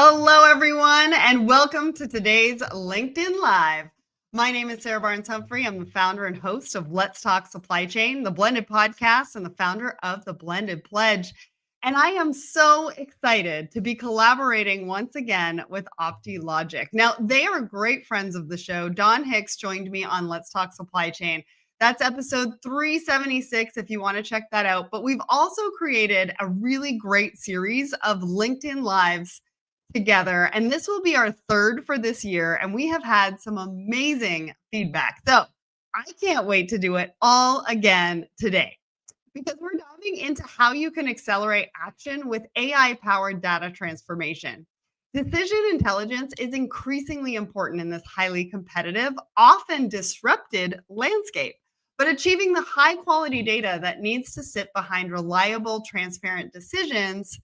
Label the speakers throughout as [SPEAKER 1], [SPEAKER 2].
[SPEAKER 1] Hello, everyone, and welcome to today's LinkedIn Live. My name is Sarah Barnes-Humphrey. I'm the founder and host of Let's Talk Supply Chain, the Blended Podcast, and the founder of the Blended Pledge. And I am so excited to be collaborating once again with OptiLogic. Now, they are great friends of the show. Don Hicks joined me on Let's Talk Supply Chain. That's episode 376 if you want to check that out. But we've also created a really great series of LinkedIn Lives together, and this will be our third for this year, and we have had some amazing feedback. So I can't wait to do it all again today because we're diving into how you can accelerate action with AI-powered data transformation. Decision intelligence is increasingly important in this highly competitive, often disrupted landscape. But achieving the high-quality data that needs to sit behind reliable, transparent decisions,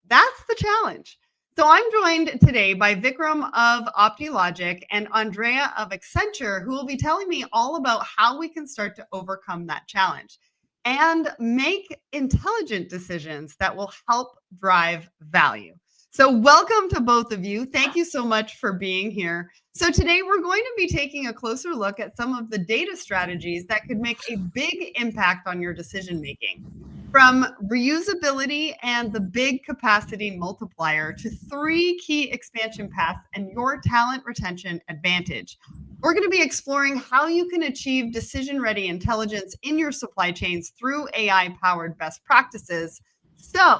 [SPEAKER 1] that's the challenge. So I'm joined today by Vikram of OptiLogic and Andrea of Accenture, who will be telling me all about how we can start to overcome that challenge and make intelligent decisions that will help drive value. So welcome to both of you. Thank you so much for being here. So today we're going to be taking a closer look at some of the data strategies that could make a big impact on your decision making. From reusability and the big capacity multiplier to 3 key expansion paths and your talent retention advantage. We're going to be exploring how you can achieve decision-ready intelligence in your supply chains through AI-powered best practices. So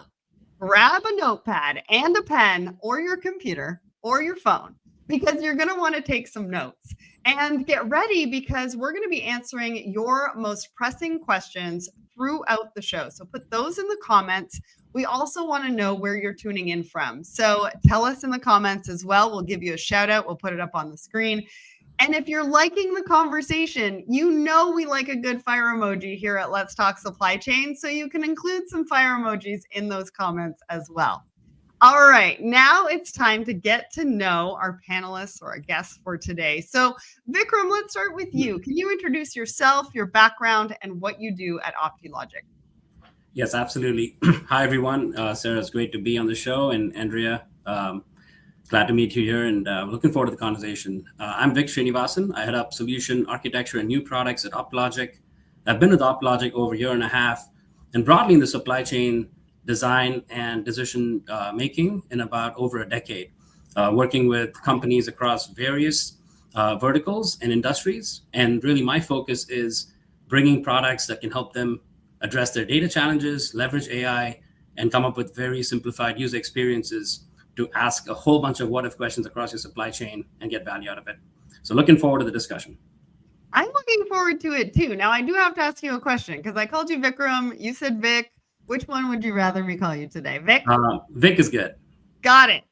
[SPEAKER 1] grab a notepad and a pen or your computer or your phone because you're going to want to take some notes. And get ready because we're going to be answering your most pressing questions throughout the show. So put those in the comments. We also want to know where you're tuning in from. So tell us in the comments as well. We'll give you a shout out. We'll put it up on the screen. And if you're liking the conversation, you know we like a good fire emoji here at Let's Talk Supply Chain. So you can include some fire emojis in those comments as well. All right, now it's time to get to know our panelists or our guests for today. So Vikram, let's start with you. Can you introduce yourself, your background, and what you do at OptiLogic?
[SPEAKER 2] Yes, absolutely. Hi, everyone. Sarah, it's great to be on the show. And Andrea, glad to meet you here and looking forward to the conversation. I'm Vik Srinivasan. I head up solution architecture and new products at OptiLogic. I've been with OptiLogic over a year and a half, and broadly in the supply chain design and decision making in about over a decade, working with companies across various verticals and industries. And really my focus is bringing products that can help them address their data challenges, leverage AI, and come up with very simplified user experiences to ask a whole bunch of what-if questions across your supply chain and get value out of it. So looking forward to the discussion.
[SPEAKER 1] I'm looking forward to it too. Now I do have to ask you a question because I called you Vikram. You said Vik. Which one would you rather me call you today? Vik?
[SPEAKER 2] Vik is good.
[SPEAKER 1] Got it.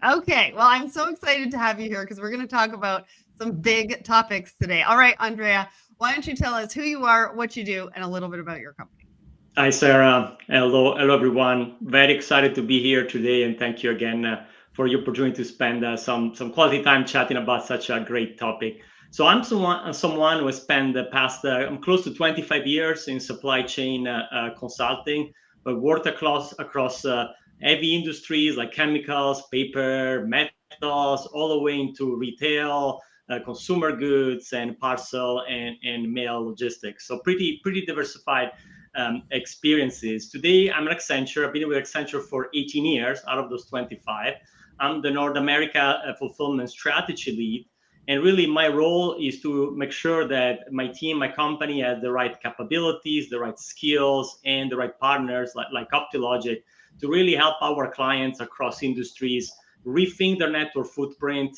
[SPEAKER 1] Okay. Well, I'm so excited to have you here because we're going to talk about some big topics today. All right, Andrea, why don't you tell us who you are, what you do, and a little bit about your company?
[SPEAKER 3] Hi, Sarah. Hello, everyone. Very excited to be here today, and thank you again for the opportunity to spend some quality time chatting about such a great topic. So I'm someone who has spent the past close to 25 years in supply chain consulting, but worked across heavy industries like chemicals, paper, metals, all the way into retail, consumer goods, and parcel and mail logistics. So pretty diversified experiences. Today, I'm at Accenture. I've been with Accenture for 18 years out of those 25. I'm the North America fulfillment strategy lead. And really, my role is to make sure that my team, my company has the right capabilities, the right skills, and the right partners like OptiLogic to really help our clients across industries rethink their network footprint,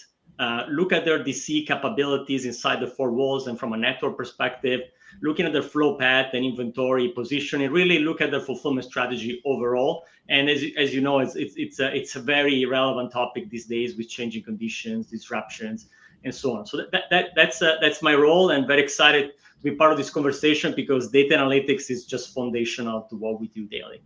[SPEAKER 3] look at their DC capabilities inside the 4 walls and from a network perspective, looking at their flow path and inventory positioning, really look at their fulfillment strategy overall. And as you know, it's a very relevant topic these days with changing conditions, disruptions, and so on. So that's my role, and very excited to be part of this conversation because data analytics is just foundational to what we do daily.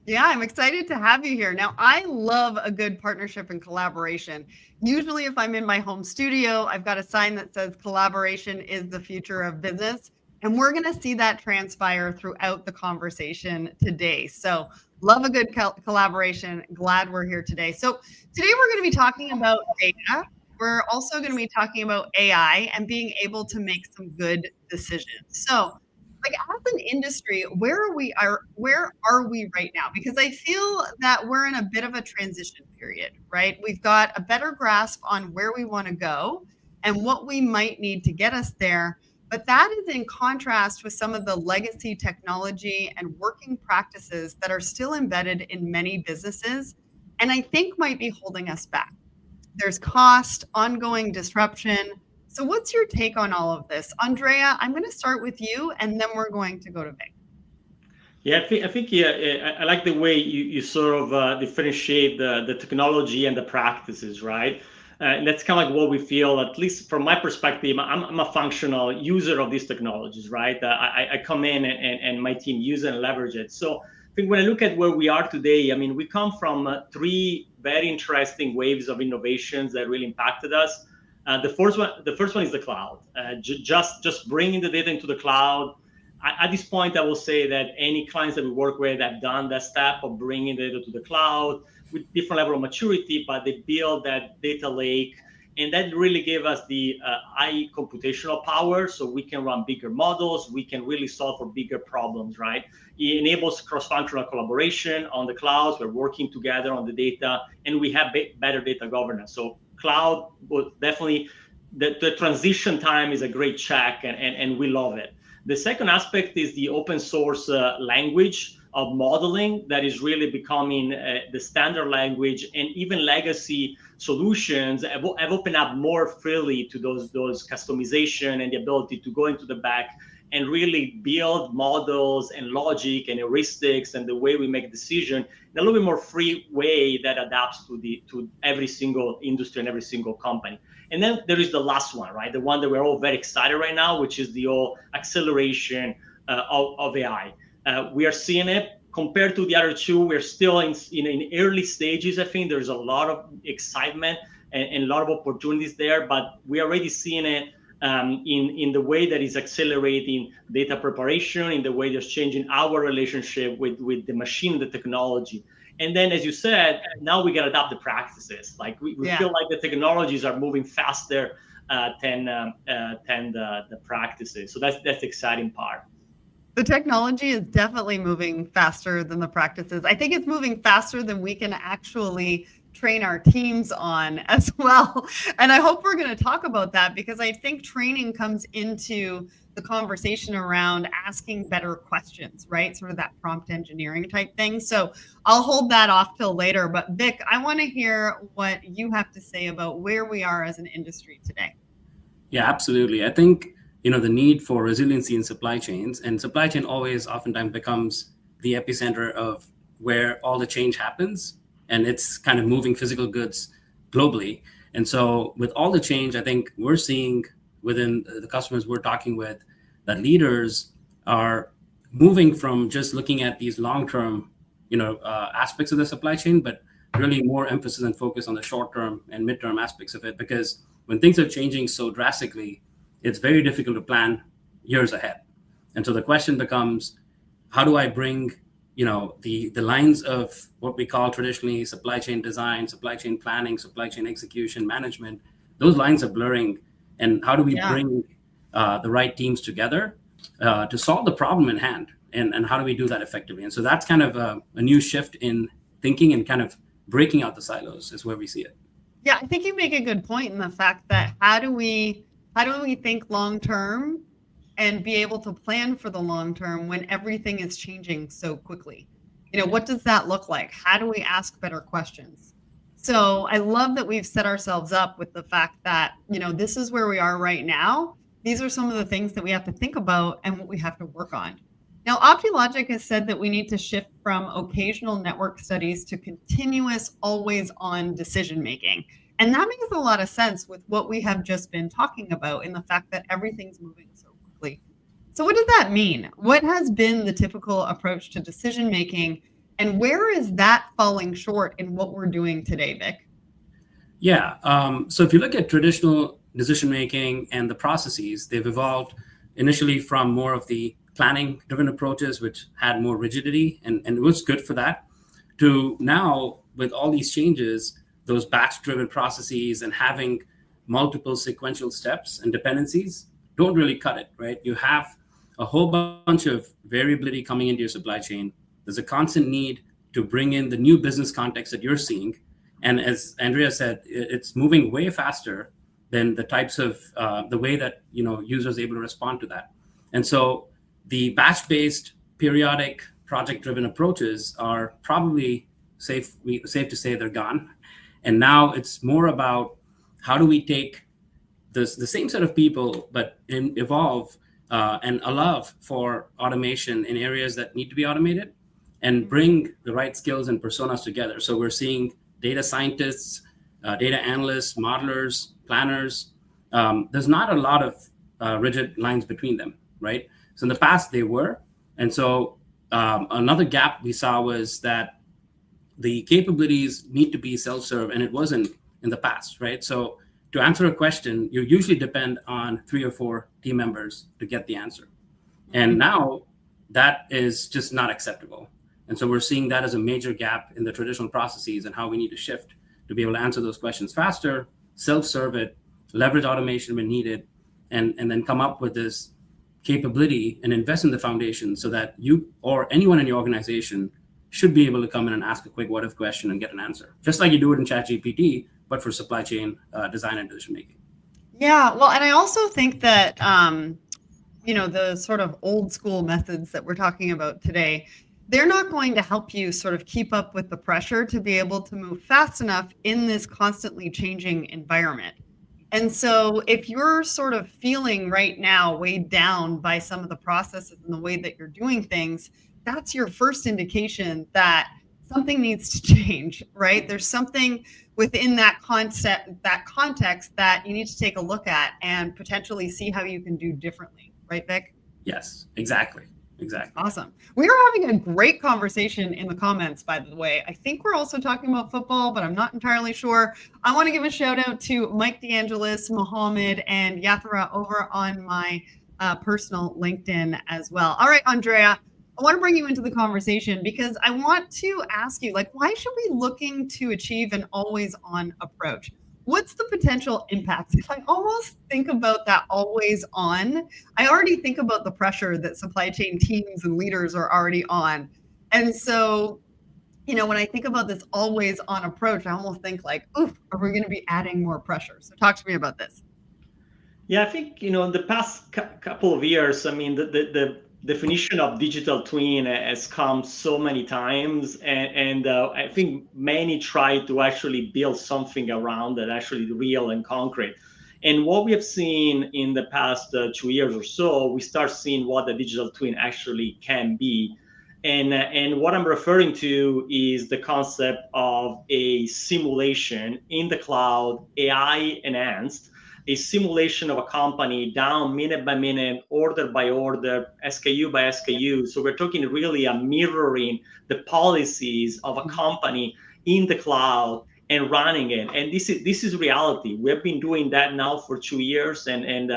[SPEAKER 1] Yeah, I'm excited to have you here. Now, I love a good partnership and collaboration. Usually, if I'm in my home studio, I've got a sign that says collaboration is the future of business. And we're going to see that transpire throughout the conversation today. So Love a good collaboration. Glad we're here today. So today we're going to be talking about data. We're also going to be talking about AI and being able to make some good decisions. So, like as an industry, where are we right now? Because I feel that we're in a bit of a transition period, right? We've got a better grasp on where we want to go and what we might need to get us there. But that is in contrast with some of the legacy technology and working practices that are still embedded in many businesses, and I think might be holding us back. There's cost, ongoing disruption. So what's your take on all of this? Andrea, I'm going to start with you, and then we're going to go to Vic.
[SPEAKER 3] Yeah, I think I like the way you sort of differentiate the technology and the practices, right? And that's kind of like what we feel, at least from my perspective. I'm a functional user of these technologies, right? I come in and my team use it and leverage it. So I think when I look at where we are today, I mean, we come from three very interesting waves of innovations that really impacted us. The first one is the cloud. Just bringing the data into the cloud. At this point, I will say that any clients that we work with have done that step of bringing data to the cloud with different level of maturity, but they build that data lake, and that really gave us the high computational power, so we can run bigger models, we can really solve for bigger problems, right? It enables cross-functional collaboration on the clouds. We're working together on the data, and we have better data governance. So cloud was definitely the transition time is a great check, and we love it. The second aspect is the open source language of modeling that is really becoming the standard language, and even legacy solutions have opened up more freely to those customization and the ability to go into the back and really build models and logic and heuristics and the way we make decision in a little bit more free way that adapts to every single industry and every single company. And then there is the last one, right? The one that we're all very excited right now, which is the whole acceleration of AI. We are seeing it compared to the other two. We're still in early stages. I think there's a lot of excitement and a lot of opportunities there, but we're already seeing it in the way that is accelerating data preparation, in the way that's changing our relationship with the machine, the technology. And then, as you said, now we got to adopt the practices. Like we feel like the technologies are moving faster than the practices. So that's the exciting part.
[SPEAKER 1] The technology is definitely moving faster than the practices. I think it's moving faster than we can actually train our teams on as well. And I hope we're going to talk about that, because I think training comes into the conversation around asking better questions, right? Sort of that prompt engineering type thing. So I'll hold that off till later. But Vic, I want to hear what you have to say about where we are as an industry today.
[SPEAKER 2] Yeah, absolutely. I think, the need for resiliency in supply chains, and supply chain always oftentimes becomes the epicenter of where all the change happens, and it's kind of moving physical goods globally. And so with all the change, I think we're seeing within the customers we're talking with that leaders are moving from just looking at these long-term, aspects of the supply chain, but really more emphasis and focus on the short-term and mid-term aspects of it. Because when things are changing so drastically, it's very difficult to plan years ahead. And so the question becomes, how do I bring, the lines of what we call traditionally supply chain design, supply chain planning, supply chain execution, management, those lines are blurring. And how do we bring the right teams together to solve the problem in hand? And how do we do that effectively? And so that's kind of a new shift in thinking, and kind of breaking out the silos is where we see it.
[SPEAKER 1] Yeah, I think you make a good point in the fact that how do we think long term and be able to plan for the long term when everything is changing so quickly? What does that look like? How do we ask better questions? So I love that we've set ourselves up with the fact that, this is where we are right now. These are some of the things that we have to think about and what we have to work on. Now, OptiLogic has said that we need to shift from occasional network studies to continuous, always-on decision-making. And that makes a lot of sense with what we have just been talking about, in the fact that everything's moving so quickly. So what does that mean? What has been the typical approach to decision-making, and where is that falling short in what we're doing today, Vic?
[SPEAKER 2] Yeah. So if you look at traditional decision-making and the processes, they've evolved initially from more of the planning-driven approaches, which had more rigidity, and it was good for that. to now with all these changes, those batch-driven processes and having multiple sequential steps and dependencies don't really cut it, right? You have a whole bunch of variability coming into your supply chain. There's a constant need to bring in the new business context that you're seeing. And as Andrea said, it's moving way faster than the types of the way that users are able to respond to that. And so the batch-based, periodic, project-driven approaches are probably safe to say they're gone. And now it's more about how do we take the same set of people, but evolve and allow for automation in areas that need to be automated and bring the right skills and personas together. So we're seeing data scientists, data analysts, modelers, planners. There's not a lot of rigid lines between them, right? So in the past they were. And so another gap we saw was that the capabilities need to be self-serve, and it wasn't in the past, right? So to answer a question, you usually depend on 3 or 4 team members to get the answer. And now that is just not acceptable. And so we're seeing that as a major gap in the traditional processes and how we need to shift to be able to answer those questions faster, self-serve it, leverage automation when needed, and then come up with this capability and invest in the foundation so that you or anyone in your organization should be able to come in and ask a quick what if question and get an answer, just like you do it in ChatGPT, but for supply chain design and decision making.
[SPEAKER 1] Yeah, well, and I also think that the sort of old school methods that we're talking about today, they're not going to help you sort of keep up with the pressure to be able to move fast enough in this constantly changing environment. And so if you're sort of feeling right now weighed down by some of the processes and the way that you're doing things, that's your first indication that something needs to change, right? There's something within that concept, that context that you need to take a look at and potentially see how you can do differently, right, Vic?
[SPEAKER 2] Yes, exactly.
[SPEAKER 1] Awesome. We are having a great conversation in the comments, by the way. I think we're also talking about football, but I'm not entirely sure. I want to give a shout out to Mike DeAngelis, Mohammed, and Yathra over on my personal LinkedIn as well. All right, Andrea, I want to bring you into the conversation because I want to ask you, why should we be looking to achieve an always-on approach? What's the potential impact? If I almost think about that always on, I already think about the pressure that supply chain teams and leaders are already on. And so, when I think about this always on approach, I almost think oof, are we going to be adding more pressure? So talk to me about this.
[SPEAKER 3] Yeah, I think, in the past couple of years, I mean, the definition of digital twin has come so many times, and I think many try to actually build something around that actually real and concrete. And what we have seen in the past 2 years or so, we start seeing what the digital twin actually can be. And what I'm referring to is the concept of a simulation in the cloud, AI enhanced, a simulation of a company down minute by minute, order by order, SKU by SKU. So we're talking really a mirroring the policies of a company in the cloud and running it. And this is reality. We have been doing that now for 2 years and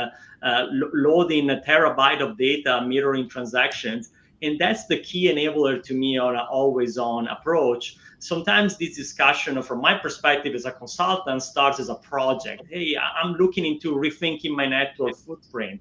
[SPEAKER 3] loading a terabyte of data, mirroring transactions. And that's the key enabler to me on an always-on approach. Sometimes this discussion, from my perspective as a consultant, starts as a project. Hey, I'm looking into rethinking my network footprint.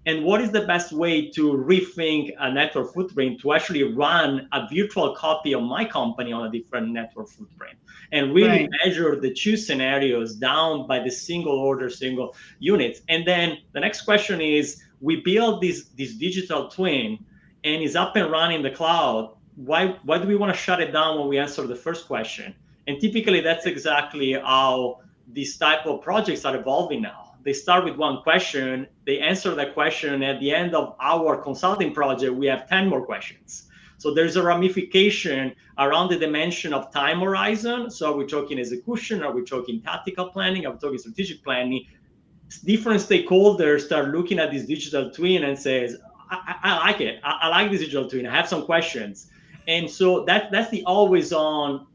[SPEAKER 3] And what is the best way to rethink a network footprint to actually run a virtual copy of my company on a different network footprint and really measure the 2 scenarios down by the single order, single units. And then the next question is, we build this digital twin and is up and running in the cloud. Why do we want to shut it down when we answer the first question? And typically that's exactly how these type of projects are evolving now. They start with one question, they answer that question, and at the end of our consulting project, we have 10 more questions. So there's a ramification around the dimension of time horizon. So are we talking execution? Are we talking tactical planning? Are we talking strategic planning? Different stakeholders start looking at this digital twin and says, I like it. I like this digital twin. I have some questions. And so that's the always on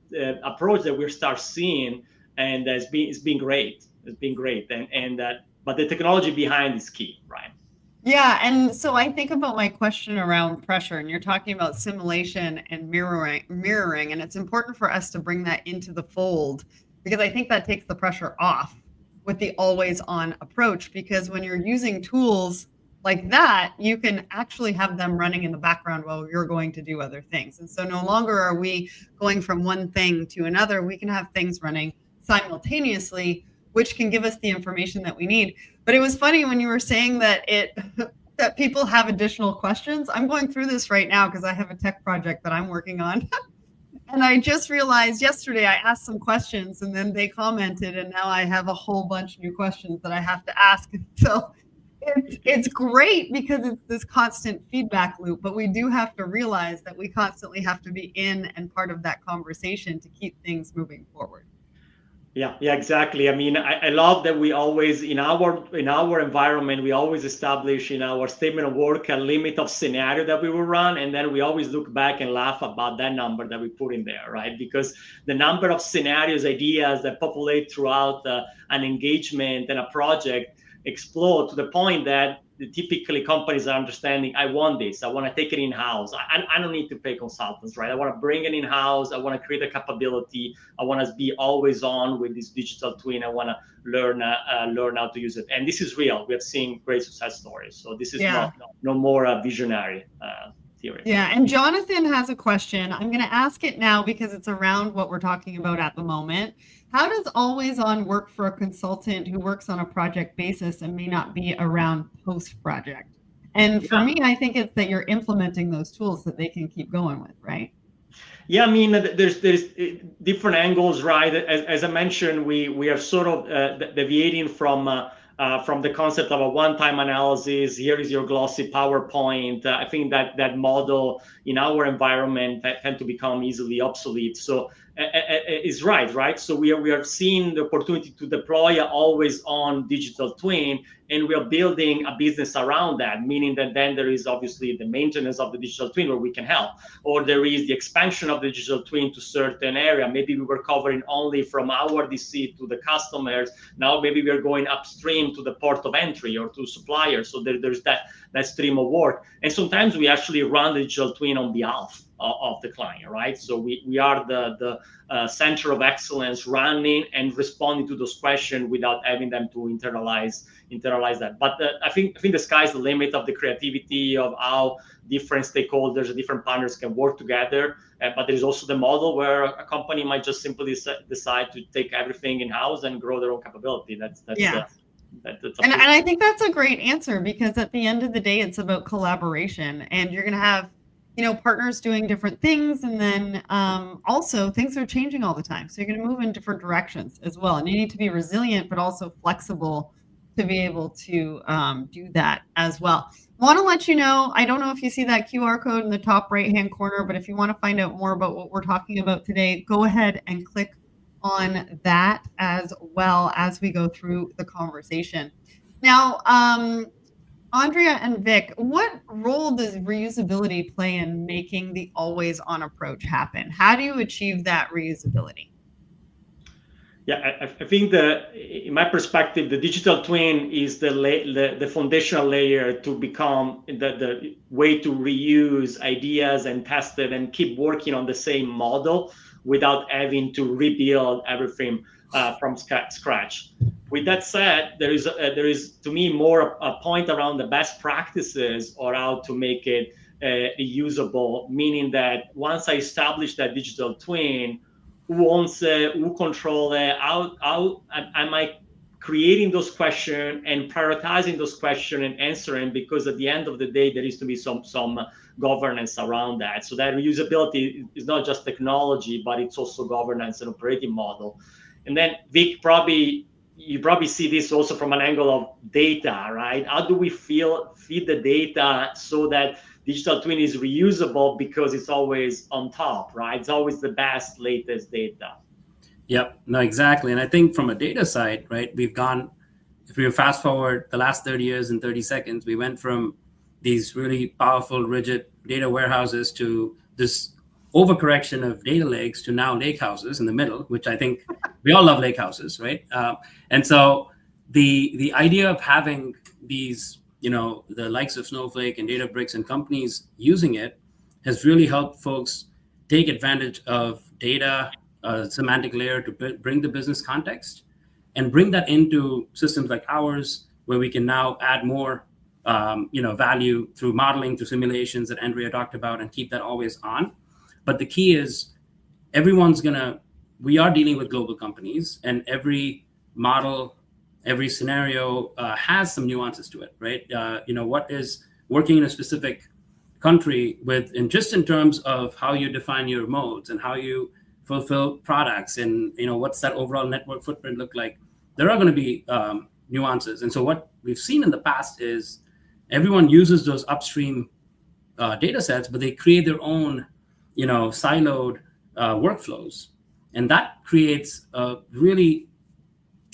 [SPEAKER 3] approach that we start seeing, and it's been great. It's been great. But the technology behind is key, right?
[SPEAKER 1] Yeah, and so I think about my question around pressure, and you're talking about simulation and mirroring, and it's important for us to bring that into the fold because I think that takes the pressure off with the always on approach. Because when you're using tools like that, you can actually have them running in the background while you're going to do other things. And so no longer are we going from one thing to another, we can have things running simultaneously, which can give us the information that we need. But it was funny when you were saying that that people have additional questions. I'm going through this right now because I have a tech project that I'm working on. And I just realized yesterday I asked some questions and then they commented, and now I have a whole bunch of new questions that I have to ask. So it's great because it's this constant feedback loop, but we do have to realize that we constantly have to be in and part of that conversation to keep things moving forward.
[SPEAKER 3] Yeah, exactly. I mean, I love that we always in our environment, we always establish in our statement of work a limit of scenario that we will run, and then we always look back and laugh about that number that we put in there, right? Because the number of scenarios, ideas that populate throughout an engagement and a project explode to the point that typically companies are understanding, I want this, I want to take it in-house. I don't need to pay consultants, right? I want to bring it in-house. I want to create a capability. I want to be always on with this digital twin. I want to learn how to use it. And this is real. We have seen great success stories. So this is no more a visionary theory.
[SPEAKER 1] Yeah, and Jonathan has a question. I'm going to ask it now because it's around what we're talking about at the moment. How does always on work for a consultant who works on a project basis and may not be around post project? And for me, I think it's that you're implementing those tools that they can keep going with, right?
[SPEAKER 3] Yeah, I mean, there's different angles, right? As I mentioned, we are sort of deviating from the concept of a one-time analysis. Here is your glossy PowerPoint. I think that model in our environment tend to become easily obsolete. So is right. So we are seeing the opportunity to deploy a always-on digital twin, and we are building a business around that, meaning that then there is obviously the maintenance of the digital twin where we can help, or there is the expansion of the digital twin to certain area. Maybe we were covering only from our DC to the customers. Now maybe we are going upstream to the port of entry or to suppliers. So there's that stream of work. And sometimes we actually run the digital twin on behalf of the client, right? So we are the center of excellence running and responding to those questions without having them to internalize that. But I think the sky's the limit of the creativity of how different stakeholders and different partners can work together. But there's also the model where a company might just simply decide to take everything in-house and grow their own capability.
[SPEAKER 1] And I think that's a great answer because at the end of the day, it's about collaboration, and you're going to have partners doing different things. And then also things are changing all the time. So you're going to move in different directions as well. And you need to be resilient, but also flexible to be able to do that as well. I want to let you know, I don't know if you see that QR code in the top right-hand corner, but if you want to find out more about what we're talking about today, go ahead and click on that as well as we go through the conversation. Now, Andrea and Vic, what role does reusability play in making the always on approach happen? How do you achieve that reusability?
[SPEAKER 3] Yeah, I think in my perspective, the digital twin is the foundational layer to become the way to reuse ideas and test it and keep working on the same model without having to rebuild everything from scratch. With that said, there is to me more a point around the best practices or how to make it usable, meaning that once I establish that digital twin, who owns it, who controls it, how am I creating those questions and prioritizing those questions and answering, because at the end of the day, there needs to be some governance around that. So that reusability is not just technology, but it's also governance and operating model. And then Vic, you probably see this also from an angle of data, right? How do we feed the data so that digital twin is reusable because it's always on top, right? It's always the best, latest data.
[SPEAKER 2] Yep, no, exactly. And I think from a data side, right, if we fast forward the last 30 years in 30 seconds, we went from these really powerful, rigid data warehouses to this overcorrection of data lakes to now lake houses in the middle, which I think we all love lake houses, right? And so the idea of having these the likes of Snowflake and Databricks and companies using it has really helped folks take advantage of data, semantic layer to bring the business context and bring that into systems like ours, where we can now add more value through modeling, through simulations that Andrea talked about, and keep that always on. But the key is we are dealing with global companies, and every model, every scenario has some nuances to it, right? What is working in a specific country just in terms of how you define your modes and how you fulfill products, and what's that overall network footprint look like? There are going to be nuances. And so what we've seen in the past is everyone uses those upstream data sets, but they create their own siloed workflows, and that creates a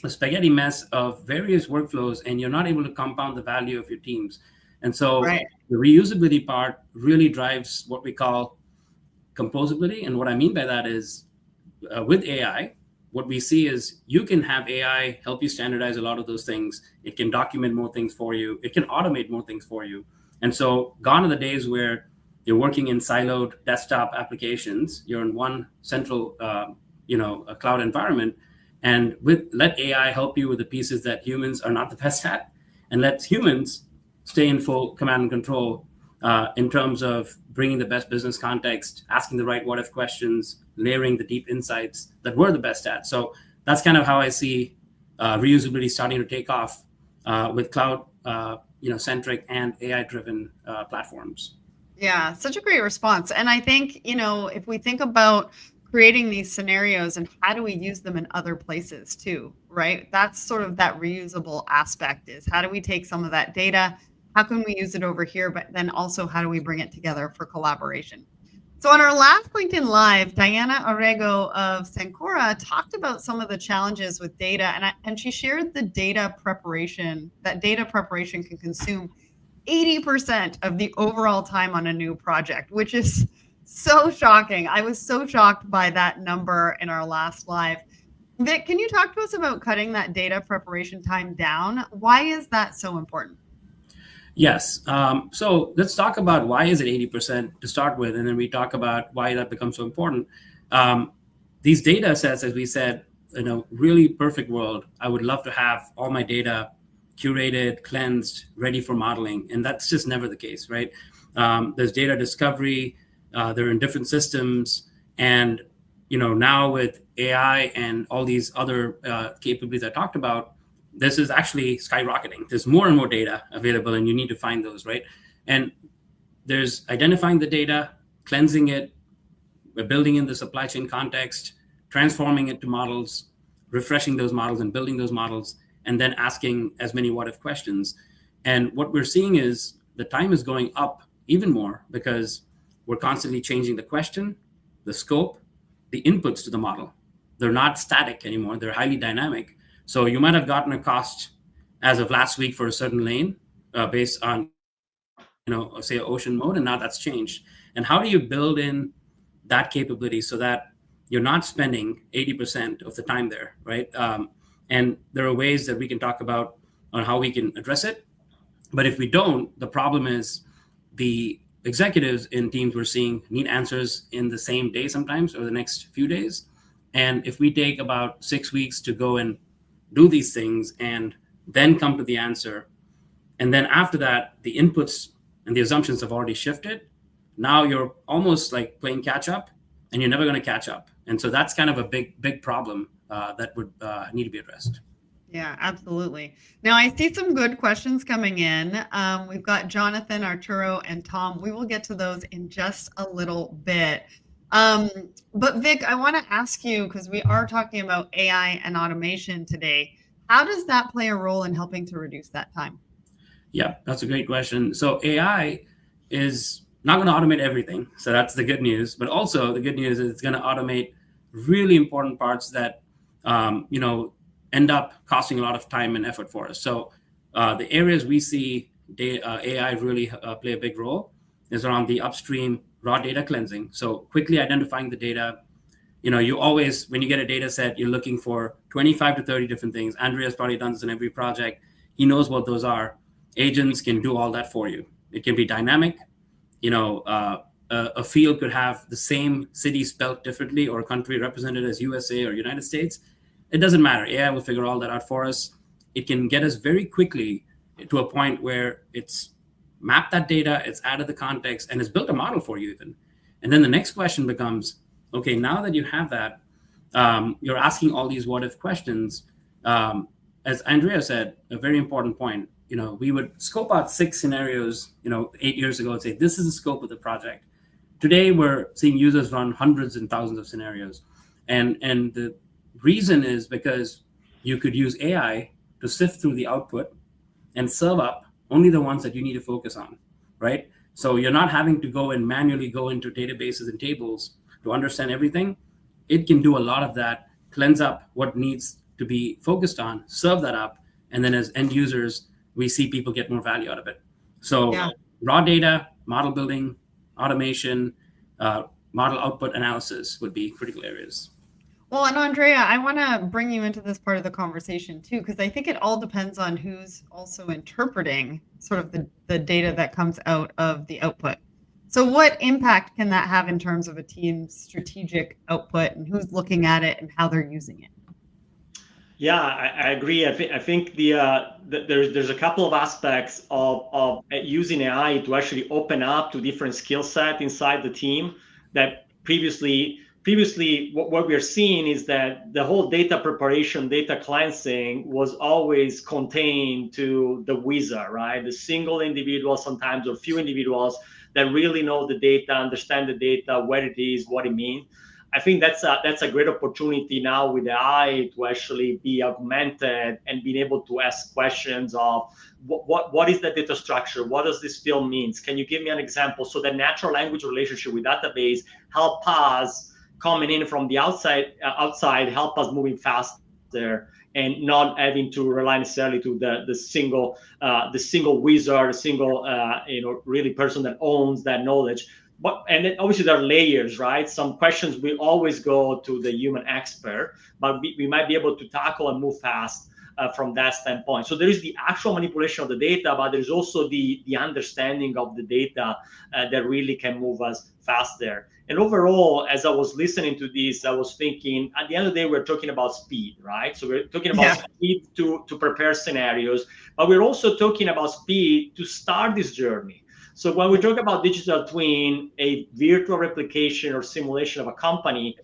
[SPEAKER 2] spaghetti mess of various workflows, and you're not able to compound the value of your teams. And so the reusability part really drives what we call composability. And what I mean by that is with AI, what we see is you can have AI help you standardize a lot of those things. It can document more things for you. It can automate more things for you. And so gone are the days where you're working in siloed desktop applications. You're in one central a cloud environment, and let AI help you with the pieces that humans are not the best at, and let humans stay in full command and control in terms of bringing the best business context, asking the right what if questions, layering the deep insights that we're the best at. So that's kind of how I see reusability starting to take off with cloud centric and AI driven platforms.
[SPEAKER 1] Yeah, such a great response. And I think, if we think about creating these scenarios and how do we use them in other places too, right? That's sort of that reusable aspect, is how do we take some of that data? How can we use it over here? But then also, how do we bring it together for collaboration? So on our last LinkedIn Live, Diana Orrego of Sancora talked about some of the challenges with data, and she shared that data preparation can consume 80% of the overall time on a new project, which is so shocking. I was so shocked by that number in our last live. Vic, can you talk to us about cutting that data preparation time down? Why is that so important?
[SPEAKER 2] Yes. So let's talk about why is it 80% to start with, and then we talk about why that becomes so important. These data sets, as we said, in a really perfect world, I would love to have all my data curated, cleansed, ready for modeling. And that's just never the case, right? There's data discovery, they're in different systems. And, now with AI and all these other capabilities I talked about, this is actually skyrocketing. There's more and more data available, and you need to find those, right? And there's identifying the data, cleansing it, building in the supply chain context, transforming it to models, refreshing those models and building those models, and then asking as many what if questions. And what we're seeing is the time is going up even more because we're constantly changing the question, the scope, the inputs to the model. They're not static anymore. They're highly dynamic. So you might have gotten a cost as of last week for a certain lane based on, say, ocean mode, and now that's changed. And how do you build in that capability so that you're not spending 80% of the time there, right? And there are ways that we can talk about on how we can address it. But if we don't, the problem is the executives in teams we're seeing need answers in the same day sometimes, or the next few days. And if we take about 6 weeks to go and do these things and then come to the answer, and then after that, the inputs and the assumptions have already shifted, now you're almost like playing catch up, and you're never going to catch up. And so that's kind of a big problem that would need to be addressed.
[SPEAKER 1] Yeah, absolutely. Now I see some good questions coming in. We've got Jonathan, Arturo, and Tom. We will get to those in just a little bit. But Vic, I want to ask you, because we are talking about AI and automation today, how does that play a role in helping to reduce that time?
[SPEAKER 2] Yeah, that's a great question. So AI is not going to automate everything. So that's the good news. But also the good news is it's going to automate really important parts that, end up costing a lot of time and effort for us. So the areas we see AI really play a big role is around the upstream raw data cleansing. So quickly identifying the data. You always, when you get a data set, you're looking for 25 to 30 different things. Andrea's probably done this in every project. He knows what those are. agents can do all that for you. It can be dynamic. A field could have the same city spelled differently or a country represented as USA or United States. It doesn't matter. AI will figure all that out for us. It can get us very quickly to a point where it's mapped that data, it's added the context, and it's built a model for you even. And then the next question becomes, okay, now that you have that, you're asking all these what if questions. As Andrea said, a very important point, we would scope out 6 scenarios, 8 years ago and say, this is the scope of the project. Today, we're seeing users run hundreds and thousands of scenarios. And the reason is because you could use AI to sift through the output and serve up only the ones that you need to focus on, right? So you're not having to go and manually go into databases and tables to understand everything. It can do a lot of that, cleanse up what needs to be focused on, serve that up, and then as end users, we see people get more value out of it. So raw data, model building, automation, model output analysis would be critical areas.
[SPEAKER 1] Well, and Andrea, I want to bring you into this part of the conversation too, because I think it all depends on who's also interpreting sort of the data that comes out of the output. So what impact can that have in terms of a team's strategic output and who's looking at it and how they're using it?
[SPEAKER 3] Yeah, I agree. I think there's a couple of aspects of using AI to actually open up to different skill set inside the team that previously what we're seeing is that the whole data preparation, data cleansing was always contained to the wizard, right? The single individual, sometimes or few individuals that really know the data, understand the data, what it is, what it means. I think that's a great opportunity now with AI to actually be augmented and being able to ask questions of what is the data structure? What does this field mean? Can you give me an example? So the natural language relationship with database help us coming in from the outside help us moving faster and not having to rely necessarily to the single wizard, really person that owns that knowledge. And then obviously there are layers, right? Some questions will always go to the human expert, but we might be able to tackle and move fast from that standpoint. So there is the actual manipulation of the data, but there's also the understanding of the data that really can move us faster. And overall, as I was listening to this, I was thinking, at the end of the day, we're talking about speed, right? So we're talking about speed to prepare scenarios, but we're also talking about speed to start this journey. So when we talk about digital twin, a virtual replication or simulation of a company,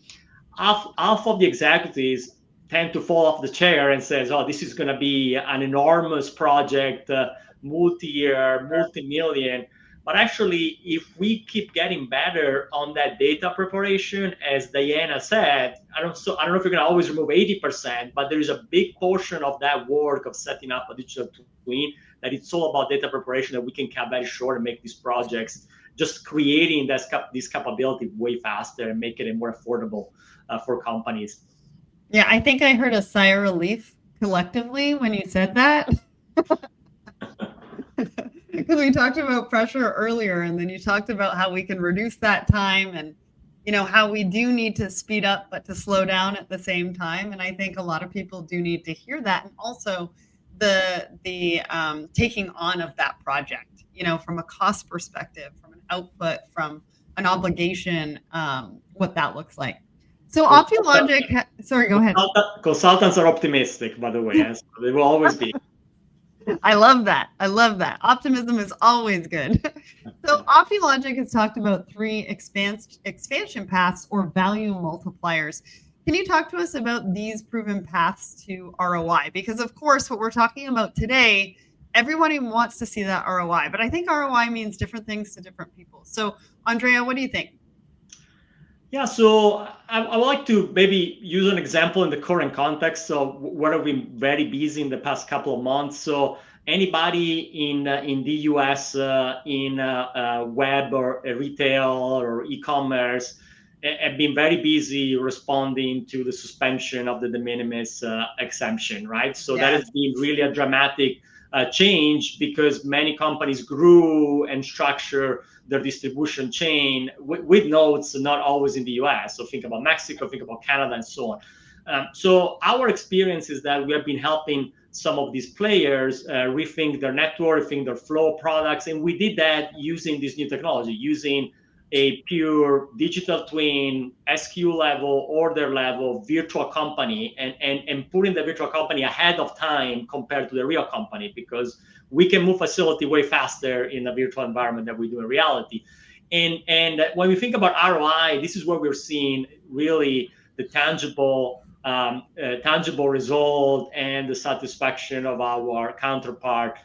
[SPEAKER 3] half of the executives tend to fall off the chair and says, oh, this is going to be an enormous project, multi-year, multi-million. But actually, if we keep getting better on that data preparation, as Diana said, I don't know if you're going to always remove 80%, but there is a big portion of that work of setting up a digital twin that it's all about data preparation that we can cut very short and make these projects, just creating this capability way faster and make it more affordable for companies.
[SPEAKER 1] Yeah, I think I heard a sigh of relief collectively when you said that. Because we talked about pressure earlier, and then you talked about how we can reduce that time and, how we do need to speed up, but to slow down at the same time. And I think a lot of people do need to hear that. And also the taking on of that project, from a cost perspective, from an output, from an obligation, what that looks like. So OptiLogic, sorry, go ahead.
[SPEAKER 3] Consultants are optimistic, by the way. So they will always be.
[SPEAKER 1] I love that. Optimism is always good. So OptiLogic has talked about 3 expansion paths or value multipliers. Can you talk to us about these proven paths to ROI? Because of course, what we're talking about today, everybody wants to see that ROI, but I think ROI means different things to different people. So Andrea, what do you think?
[SPEAKER 3] Yeah, so I would like to maybe use an example in the current context. So where we've been very busy in the past couple of months. So anybody in the US in web or retail or e-commerce have been very busy responding to the suspension of the de minimis exemption, right? So that has been really a dramatic change because many companies grew and structure their distribution chain with nodes not always in the US. So think about Mexico, think about Canada, and so on. So our experience is that we have been helping some of these players rethink their network, rethink their flow products. And we did that using this new technology, using a pure digital twin, SKU level, order level, virtual company, and putting the virtual company ahead of time compared to the real company, because we can move facility way faster in a virtual environment than we do in reality. And when we think about ROI, this is where we're seeing really the tangible result and the satisfaction of our counterpart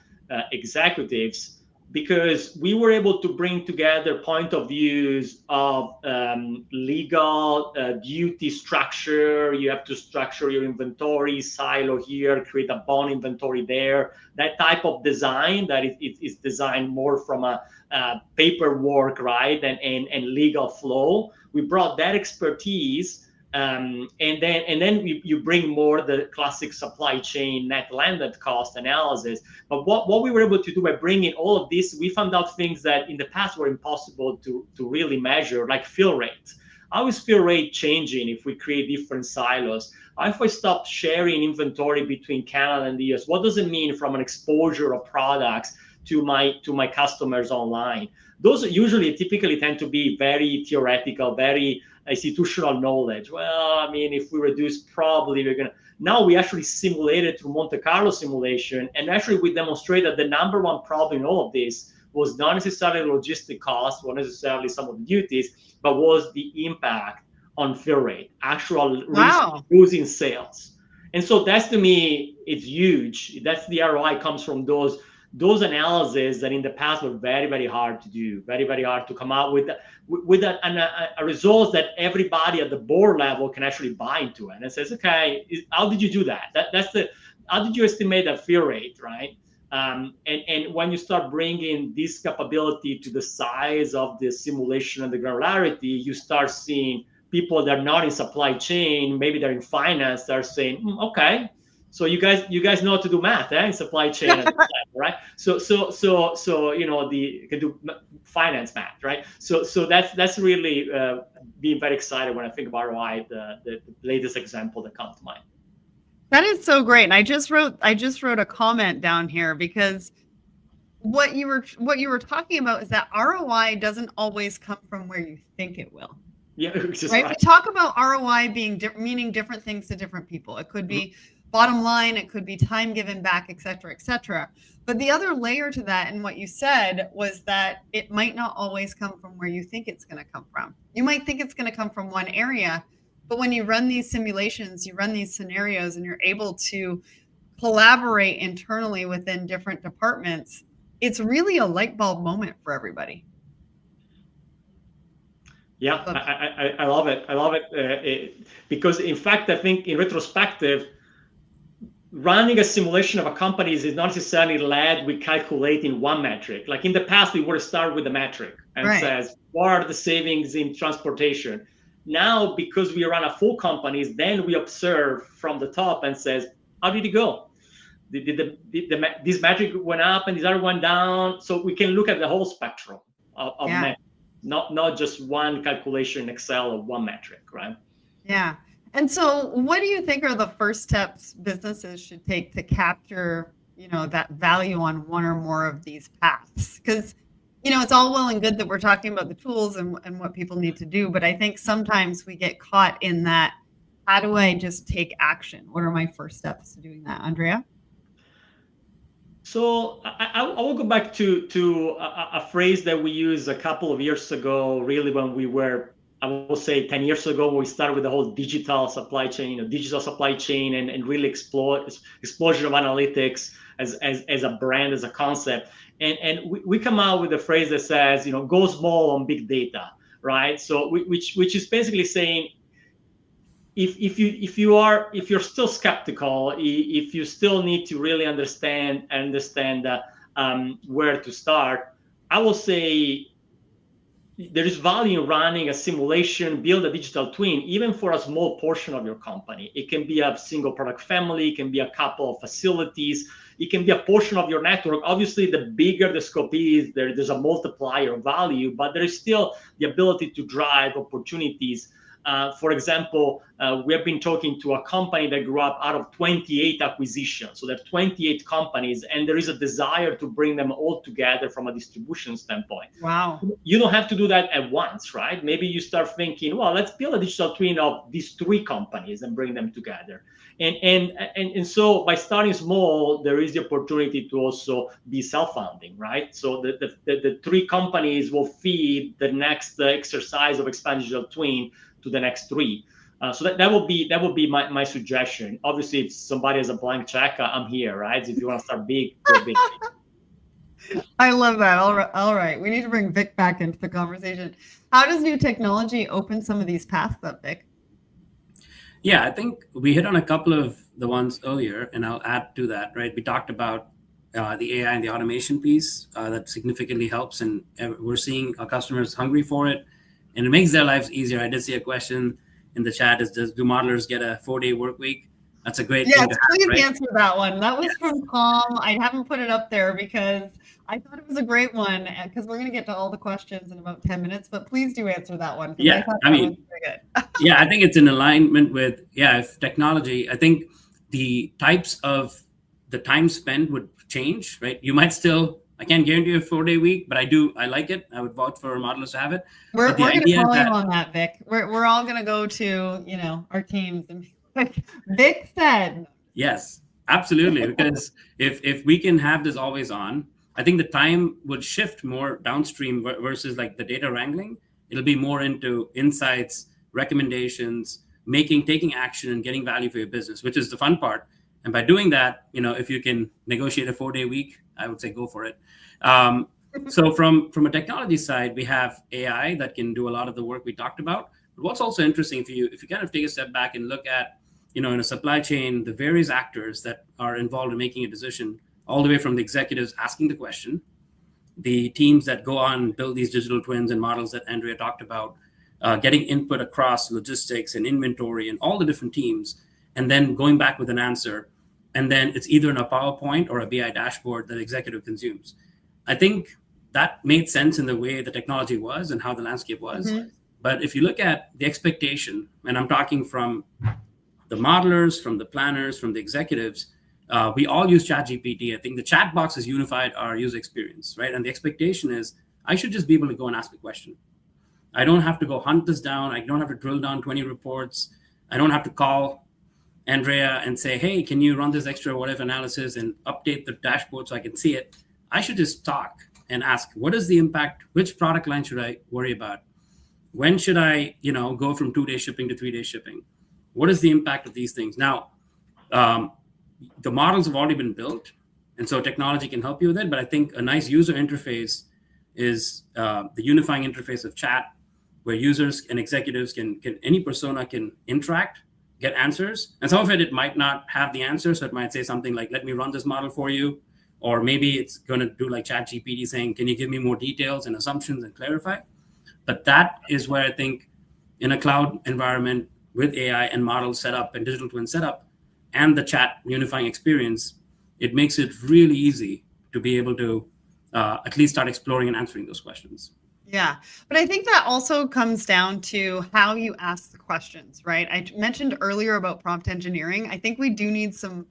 [SPEAKER 3] executives, because we were able to bring together point of views of legal duty structure. You have to structure your inventory silo here, create a bond inventory there. That type of design that is designed more from a paperwork, right, and legal flow. We brought that expertise. And then you bring more the classic supply chain net landed cost analysis. But what we were able to do by bringing all of this, we found out things that in the past were impossible to really measure, like fill rate. How is fill rate changing if we create different silos? If I stop sharing inventory between Canada and the US, what does it mean from an exposure of products to my customers online? Those usually typically tend to be very theoretical, very institutional knowledge. Well, I mean, if we reduce, probably we're gonna. Now we actually simulated through Monte Carlo simulation, and actually we demonstrated that the number one problem in all of this was not necessarily logistic costs, not necessarily some of the duties, but was the impact on fill rate, actual losing sales. And so that's, to me, it's huge. That's the ROI comes from those analyses that in the past were very, very hard to do, very, very hard to come out with a result that everybody at the board level can actually buy into it. And it says, okay, how did you do that? How did you estimate that fill rate, right? And when you start bringing this capability to the size of the simulation and the granularity, you start seeing people that are not in supply chain, maybe they're in finance, they're saying, okay, so you guys know how to do math, in supply chain, right? So you can do finance math, right? So that's really being very excited when I think about ROI, the latest example that comes to mind.
[SPEAKER 1] That is so great. And I just wrote a comment down here, because what you were talking about is that ROI doesn't always come from where you think it will.
[SPEAKER 3] Yeah,
[SPEAKER 1] right? We talk about ROI meaning different things to different people. It could be bottom line, it could be time given back, et cetera, et cetera. But the other layer to that, and what you said, was that it might not always come from where you think it's going to come from. You might think it's going to come from one area, but when you run these simulations, you run these scenarios, and you're able to collaborate internally within different departments, it's really a light bulb moment for everybody.
[SPEAKER 3] Yeah, I love it. I love it because, in fact, I think in retrospective, running a simulation of a company is not necessarily led with calculating one metric. Like in the past, we would start with the metric and says, what are the savings in transportation? Now, because we run a full companies, then we observe from the top and says, how did it go? This metric went up and this other went down. So we can look at the whole spectrum of metrics, not just one calculation in Excel of one metric, right?
[SPEAKER 1] Yeah. And so what do you think are the first steps businesses should take to capture, that value on one or more of these paths? Because, it's all well and good that we're talking about the tools and what people need to do, but I think sometimes we get caught in that, how do I just take action? What are my first steps to doing that? Andrea?
[SPEAKER 3] So I will go back to a phrase that we used a couple of years ago, really when we were, I will say 10 years ago, when we started with the whole digital supply chain, and really explosion of analytics as a brand, as a concept. And we come out with a phrase that says, go small on big data, right? So which is basically saying, if you're still skeptical, if you still need to really understand where to start, I will say there is value in running a simulation, build a digital twin, even for a small portion of your company. It can be a single product family, it can be a couple of facilities, it can be a portion of your network. Obviously, the bigger the scope is, there's a multiplier value, but there is still the ability to drive opportunities For example, we have been talking to a company that grew up out of 28 acquisitions. So there are 28 companies, and there is a desire to bring them all together from a distribution standpoint.
[SPEAKER 1] Wow.
[SPEAKER 3] You don't have to do that at once, right? Maybe you start thinking, well, let's build a digital twin of these 3 companies and bring them together. And so by starting small, there is the opportunity to also be self-funding, right? So the 3 companies will feed the next exercise of expand digital twin to the next 3. So that will be my suggestion. Obviously, if somebody has a blank check, I'm here, right? If you want to start big, go big.
[SPEAKER 1] I love that. All right. We need to bring Vic back into the conversation. How does new technology open some of these paths up, Vic?
[SPEAKER 2] Yeah, I think we hit on a couple of the ones earlier, and I'll add to that, right? We talked about the AI and the automation piece that significantly helps, and we're seeing our customers hungry for it, and it makes their lives easier. I did see a question in the chat: do modelers get a 4-day work week? That's a great thing to have,
[SPEAKER 1] please
[SPEAKER 2] right?
[SPEAKER 1] answer that one. That was from Tom. I haven't put it up there because I thought it was a great one, because we're going to get to all the questions in about 10 minutes, but please do answer that one.
[SPEAKER 2] Yeah, I mean, yeah, I think it's in alignment with, if technology, I think the types of the time spent would change, right? You might still, I can't guarantee a 4-day week, but I like it. I would vouch for modelers to have it.
[SPEAKER 1] We're going to call you on that, Vic. We're all going to go to, our teams and be like, Vic said.
[SPEAKER 2] Yes, absolutely. Because if we can have this always on, I think the time would shift more downstream versus like the data wrangling. It'll be more into insights, recommendations, taking action and getting value for your business, which is the fun part. And by doing that, if you can negotiate a 4-day week, I would say go for it. So from a technology side, we have AI that can do a lot of the work we talked about. But what's also interesting if you kind of take a step back and look at, in a supply chain, the various actors that are involved in making a decision, all the way from the executives asking the question, the teams that go on and build these digital twins and models that Andrea talked about, getting input across logistics and inventory and all the different teams, and then going back with an answer. And then it's either in a PowerPoint or a BI dashboard that executive consumes. I think that made sense in the way the technology was and how the landscape was. Mm-hmm. But if you look at the expectation, and I'm talking from the modelers, from the planners, from the executives, we all use ChatGPT. I think the chat box has unified our user experience, right? And the expectation is I should just be able to go and ask a question. I don't have to go hunt this down. I don't have to drill down 20 reports. I don't have to call Andrea and say, hey, can you run this extra what-if analysis and update the dashboard so I can see it? I should just talk and ask, what is the impact? Which product line should I worry about? When should I, go from 2-day shipping to 3-day shipping? What is the impact of these things? Now, the models have already been built, and so technology can help you with it. But I think a nice user interface is the unifying interface of chat, where users and executives any persona can interact, get answers. And some of it might not have the answer. So it might say something like, let me run this model for you. Or maybe it's going to do like ChatGPT saying, can you give me more details and assumptions and clarify? But that is where I think in a cloud environment with AI and models set up and digital twin setup and the chat unifying experience, it makes it really easy to be able to at least start exploring and answering those questions.
[SPEAKER 1] Yeah, but I think that also comes down to how you ask the questions, right? I mentioned earlier about prompt engineering. I think we do need some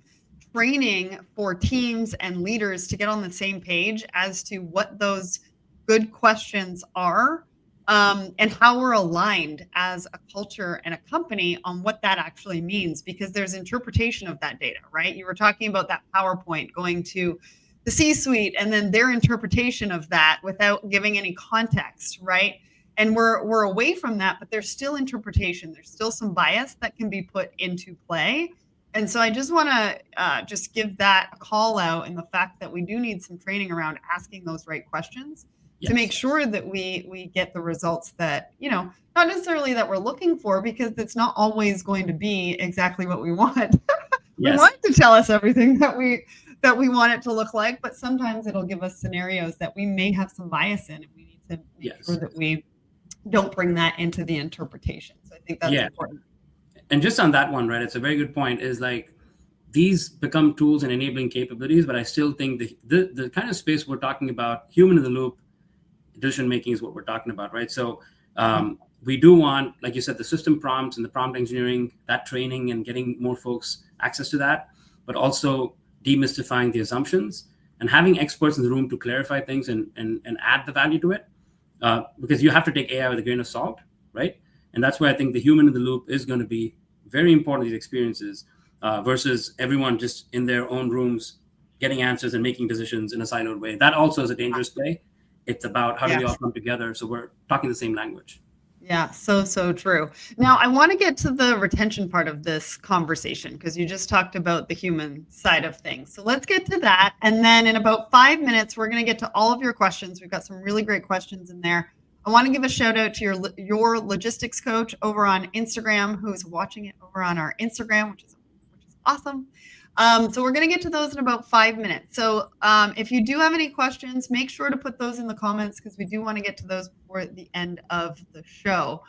[SPEAKER 1] training for teams and leaders to get on the same page as to what those good questions are, and how we're aligned as a culture and a company on what that actually means, because there's interpretation of that data, right? You were talking about that PowerPoint going to the C-suite and then their interpretation of that without giving any context, right? And we're away from that, but there's still interpretation. There's still some bias that can be put into play. And so I just want to just give that a call out, in the fact that we do need some training around asking those right questions. Yes. To make sure that we get the results that, not necessarily that we're looking for, because it's not always going to be exactly what we want. We want it to tell us everything that we want it to look like, but sometimes it'll give us scenarios that we may have some bias in, and we need to make sure that we don't bring that into the interpretation. So I think that's important.
[SPEAKER 2] And just on that one, right, it's a very good point, is like these become tools and enabling capabilities, but I still think the kind of space we're talking about, human in the loop decision making, is what we're talking about, right? So we do want, like you said, the system prompts and the prompt engineering, that training and getting more folks access to that, but also demystifying the assumptions and having experts in the room to clarify things and add the value to it. Because you have to take AI with a grain of salt, right? And that's why I think the human in the loop is going to be very important in these experiences versus everyone just in their own rooms getting answers and making decisions in a siloed way. That also is a dangerous play. It's about how do we all come together so we're talking the same language.
[SPEAKER 1] Yeah, so true. Now, I want to get to the retention part of this conversation because you just talked about the human side of things. So let's get to that. And then in about 5 minutes, we're going to get to all of your questions. We've got some really great questions in there. I want to give a shout out to your logistics coach over on Instagram, who's watching it over on our Instagram, which is awesome. So we're going to get to those in about 5 minutes. So if you do have any questions, make sure to put those in the comments because we do want to get to those before the end of the show.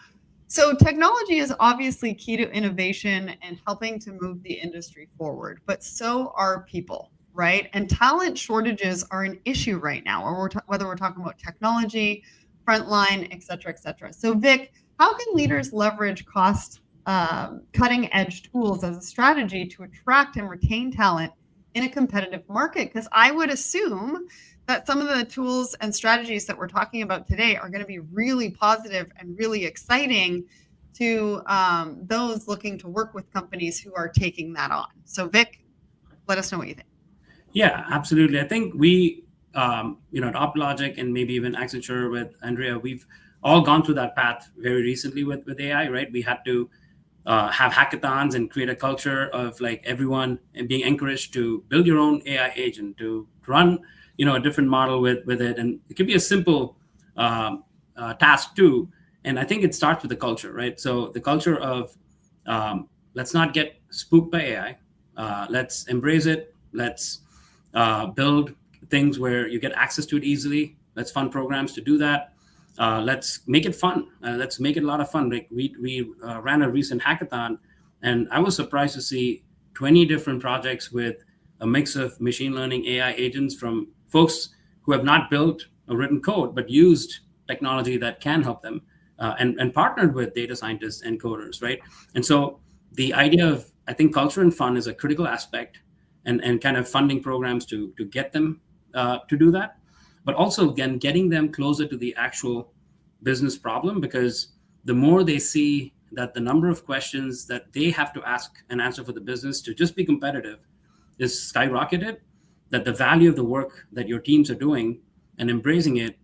[SPEAKER 1] So technology is obviously key to innovation and helping to move the industry forward, but so are people, right? And talent shortages are an issue right now, or whether we're talking about technology, frontline, et cetera, et cetera. So Vic, how can leaders leverage cutting edge tools as a strategy to attract and retain talent in a competitive market? Because I would assume that some of the tools and strategies that we're talking about today are going to be really positive and really exciting to those looking to work with companies who are taking that on. So Vic, let us know what you think.
[SPEAKER 2] Yeah, absolutely. I think we, at OpLogic and maybe even Accenture with Andrea, we've all gone through that path very recently with AI, right? We had to have hackathons and create a culture of like everyone and being encouraged to build your own AI agent, to run, a different model with it. And it could be a simple task too. And I think it starts with the culture, right? So the culture of let's not get spooked by AI. Let's embrace it. Let's build things where you get access to it easily. Let's fund programs to do that. Let's make it fun. Let's make it a lot of fun. Like we ran a recent hackathon, and I was surprised to see 20 different projects with a mix of machine learning AI agents from folks who have not built or written code, but used technology that can help them and partnered with data scientists and coders, right? And so the idea of, I think, culture and fun is a critical aspect and kind of funding programs to get them to do that. But also, again, getting them closer to the actual business problem, because the more they see that the number of questions that they have to ask and answer for the business to just be competitive is skyrocketed, that the value of the work that your teams are doing and embracing it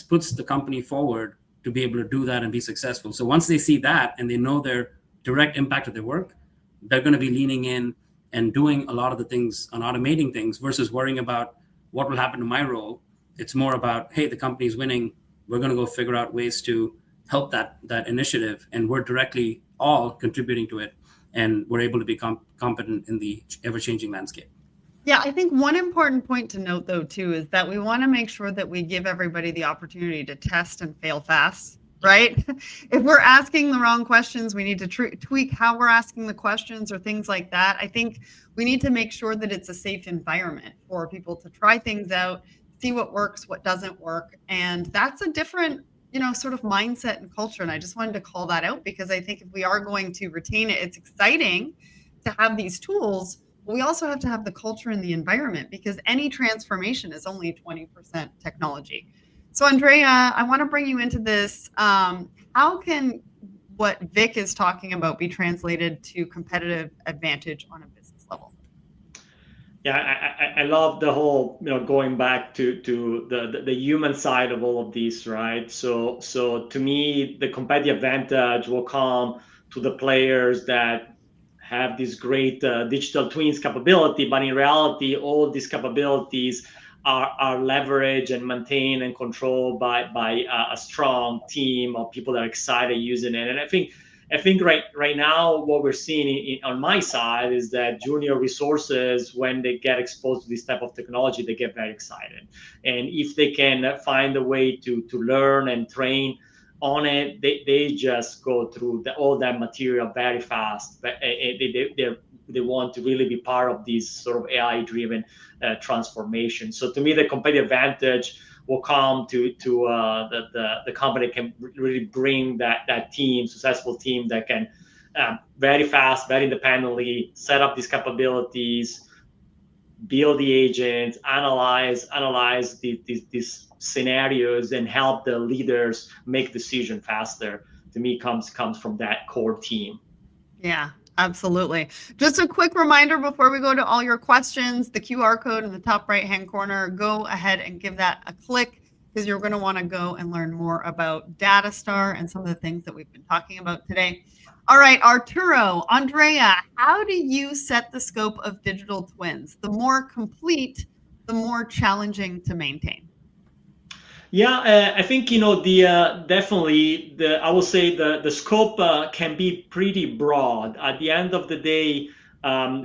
[SPEAKER 2] puts the company forward to be able to do that and be successful. So once they see that and they know their direct impact of their work, they're going to be leaning in and doing a lot of the things on automating things versus worrying about what will happen to my role. It's more about, hey, the company's winning. We're going to go figure out ways to help that initiative, and we're directly all contributing to it, and we're able to be competent in the ever-changing landscape.
[SPEAKER 1] Yeah, I think one important point to note, though, too, is that we want to make sure that we give everybody the opportunity to test and fail fast, right? If we're asking the wrong questions, we need to tweak how we're asking the questions or things like that. I think we need to make sure that it's a safe environment for people to try things out, see what works, what doesn't work. And that's a different, sort of mindset and culture. And I just wanted to call that out because I think if we are going to retain it, it's exciting to have these tools. But we also have to have the culture and the environment because any transformation is only 20% technology. So Andrea, I want to bring you into this. How can what Vic is talking about be translated to competitive advantage on a business level?
[SPEAKER 3] Yeah, I love the whole, going back to the human side of all of this, right? So to me, the competitive advantage will come to the players that have this great digital twins capability, but in reality, all these capabilities are leveraged and maintained and controlled by a strong team of people that are excited using it. And I think right now what we're seeing on my side is that junior resources, when they get exposed to this type of technology, they get very excited. And if they can find a way to learn and train on it, they just go through all that material very fast. They're want to really be part of this sort of AI-driven transformation. So to me, the competitive advantage will come to the company can really bring that team, successful team that can very fast, very independently set up these capabilities, build the agents, analyze these scenarios, and help the leaders make decision faster. To me, comes from that core team.
[SPEAKER 1] Yeah, absolutely. Just a quick reminder before we go to all your questions, the QR code in the top right-hand corner, go ahead and give that a click because you're going to want to go and learn more about DataStar and some of the things that we've been talking about today. All right, Arturo, Andrea, how do you set the scope of digital twins? The more complete, the more challenging to maintain.
[SPEAKER 3] Yeah, I think the definitely I will say the scope can be pretty broad. At the end of the day,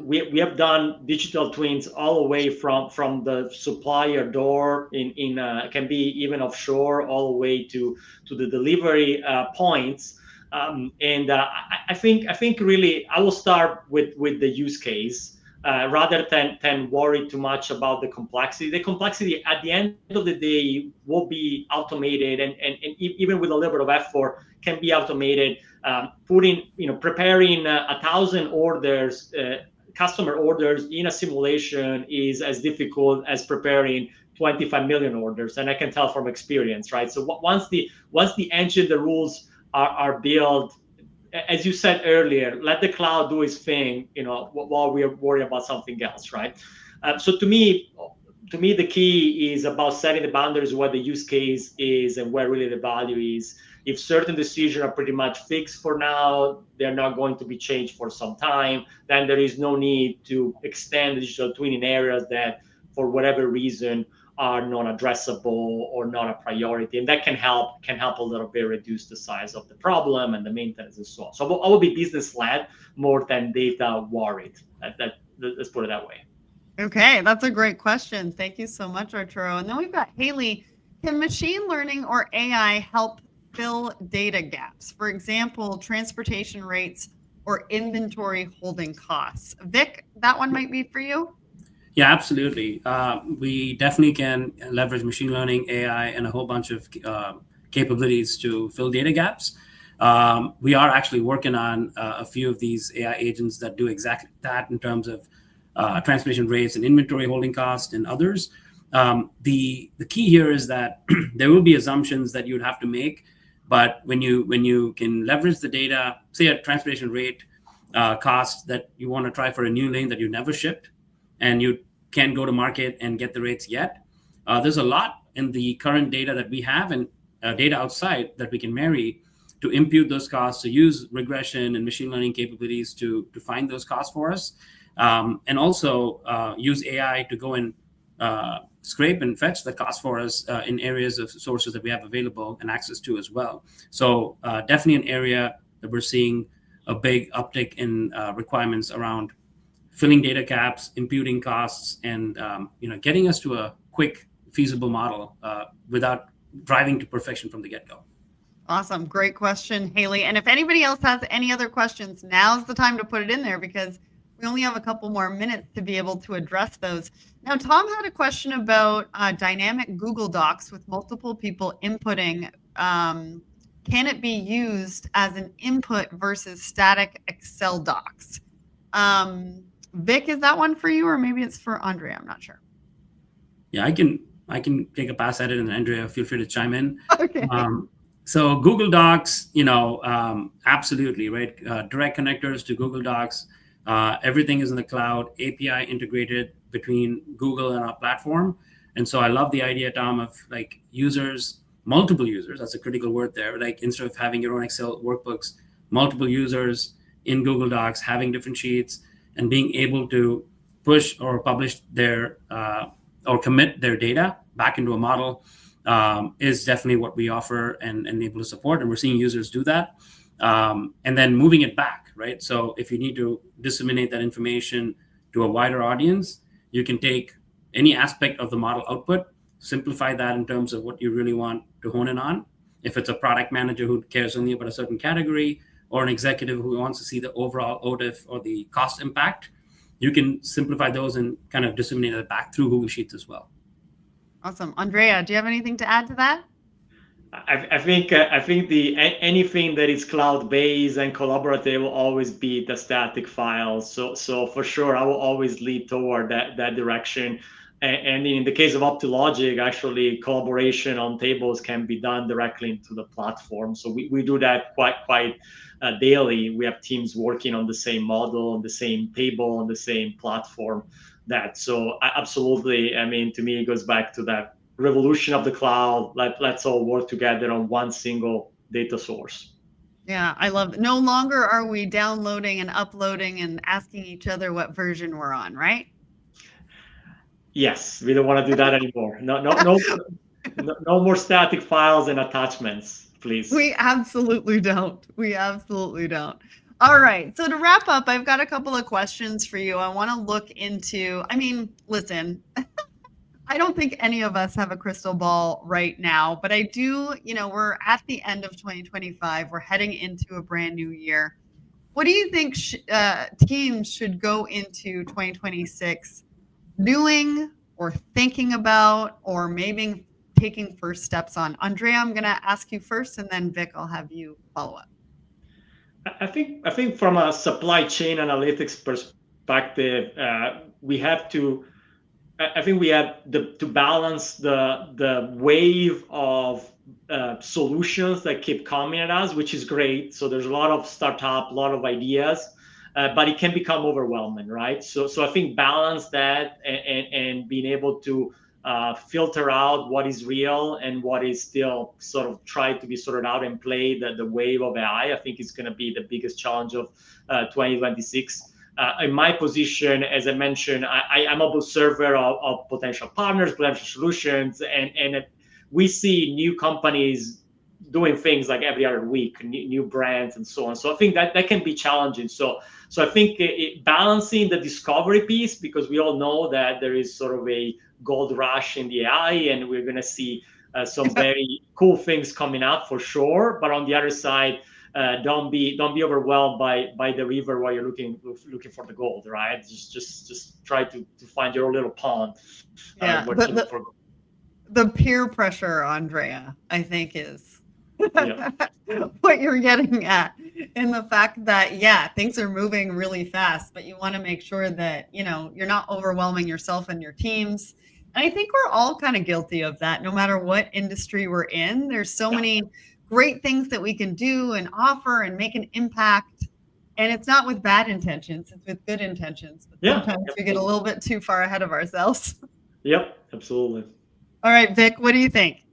[SPEAKER 3] we have done digital twins all the way from the supplier door in can be even offshore all the way to the delivery points. And I think really I will start with the use case. Rather than worry too much about the complexity. The complexity at the end of the day will be automated, and even with a little bit of effort can be automated. Preparing 1,000 orders, customer orders in a simulation is as difficult as preparing 25 million orders, and I can tell from experience, right? So once the engine, the rules are built, as you said earlier, let the cloud do its thing, while we are worried about something else, right? So to me, the key is about setting the boundaries, what the use case is and where really the value is. If certain decisions are pretty much fixed for now, they're not going to be changed for some time, then there is no need to extend the digital twin in areas that, for whatever reason, are not addressable or not a priority, and that can help a little bit reduce the size of the problem and the maintenance and so on. So I will be business led more than data worried. Let's put it that way.
[SPEAKER 1] Okay, that's a great question. Thank you so much, Arturo. And then we've got Haley. Can machine learning or AI help fill data gaps? For example, transportation rates or inventory holding costs. Vic, that one might be for you.
[SPEAKER 2] Yeah, absolutely. We definitely can leverage machine learning, AI, and a whole bunch of capabilities to fill data gaps. We are actually working on a few of these AI agents that do exactly that in terms of transportation rates and inventory holding cost and others. The key here is that there will be assumptions that you would have to make, but when you can leverage the data, say a transportation rate cost that you want to try for a new lane that you never shipped, and you can't go to market and get the rates yet. There's a lot in the current data that we have and data outside that we can marry to impute those costs, to use regression and machine learning capabilities to find those costs for us. And also use AI to go and scrape and fetch the cost for us in areas of sources that we have available and access to as well. So definitely an area that we're seeing a big uptick in requirements around filling data gaps, imputing costs, and getting us to a quick, feasible model without driving to perfection from the get-go.
[SPEAKER 1] Awesome. Great question, Haley. And if anybody else has any other questions, now's the time to put it in there because we only have a couple more minutes to be able to address those. Now, Tom had a question about dynamic Google Docs with multiple people inputting. Can it be used as an input versus static Excel docs? Vic, is that one for you, or maybe it's for Andrea? I'm not sure.
[SPEAKER 2] Yeah, I can take a pass at it, and Andrea, feel free to chime in.
[SPEAKER 1] Okay.
[SPEAKER 2] So Google Docs, absolutely, right? Direct connectors to Google Docs. Everything is in the cloud, API integrated between Google and our platform. And so I love the idea, Tom, of like users, multiple users. That's a critical word there. Like instead of having your own Excel workbooks, multiple users in Google Docs, having different sheets, and being able to push or publish their or commit their data back into a model is definitely what we offer and able to support. And we're seeing users do that. And then moving it back, right? So if you need to disseminate that information to a wider audience, you can take any aspect of the model output, simplify that in terms of what you really want to hone in on. If it's a product manager who cares only about a certain category, or an executive who wants to see the overall OTIF or the cost impact, you can simplify those and kind of disseminate it back through Google Sheets as well.
[SPEAKER 1] Awesome. Andrea, do you have anything to add to that?
[SPEAKER 3] I think anything that is cloud based and collaborative will always be the static files. So for sure, I will always lead toward that direction. And in the case of OptiLogic, actually collaboration on tables can be done directly into the platform. So we do that quite daily. We have teams working on the same model, on the same table, on the same platform. Absolutely, I mean, to me, it goes back to that revolution of the cloud. Let's all work together on one single data source.
[SPEAKER 1] Yeah, I love it. No longer are we downloading and uploading and asking each other what version we're on, right?
[SPEAKER 3] Yes, we don't want to do that anymore. No more static files and attachments, please.
[SPEAKER 1] We absolutely don't. All right. So to wrap up, I've got a couple of questions for you. I want to look into, listen, I don't think any of us have a crystal ball right now, but I do, we're at the end of 2025. We're heading into a brand new year. What do you think teams should go into 2026 doing or thinking about, or maybe taking first steps on? Andrea, I'm going to ask you first, and then Vic, I'll have you follow up.
[SPEAKER 3] I think from a supply chain analytics perspective, we have to balance the wave of solutions that keep coming at us, which is great. So there's a lot of startup, a lot of ideas, but it can become overwhelming, right? So I think balance that and being able to filter out what is real and what is still sort of try to be sorted out and play the wave of AI. I think is going to be the biggest challenge of 2026. In my position, as I mentioned, I'm an observer of potential partners, potential solutions, and we see new companies doing things like every other week, new brands and so on. So I think that can be challenging. So I think balancing the discovery piece, because we all know that there is sort of a gold rush in the AI, and we're going to see some very cool things coming out for sure. But on the other side, don't be overwhelmed by the river while you're looking for the gold, right? Just try to find your little pond.
[SPEAKER 1] Yeah, the peer pressure, Andrea, I think is what you're getting at, in the fact that things are moving really fast, but you want to make sure that you're not overwhelming yourself and your teams. And I think we're all kind of guilty of that, no matter what industry we're in. There's so many great things that we can do and offer and make an impact. And it's not with bad intentions, it's with good intentions. But sometimes we get a little bit too far ahead of ourselves.
[SPEAKER 3] Yep, absolutely. All
[SPEAKER 1] right, Vic, what do you think?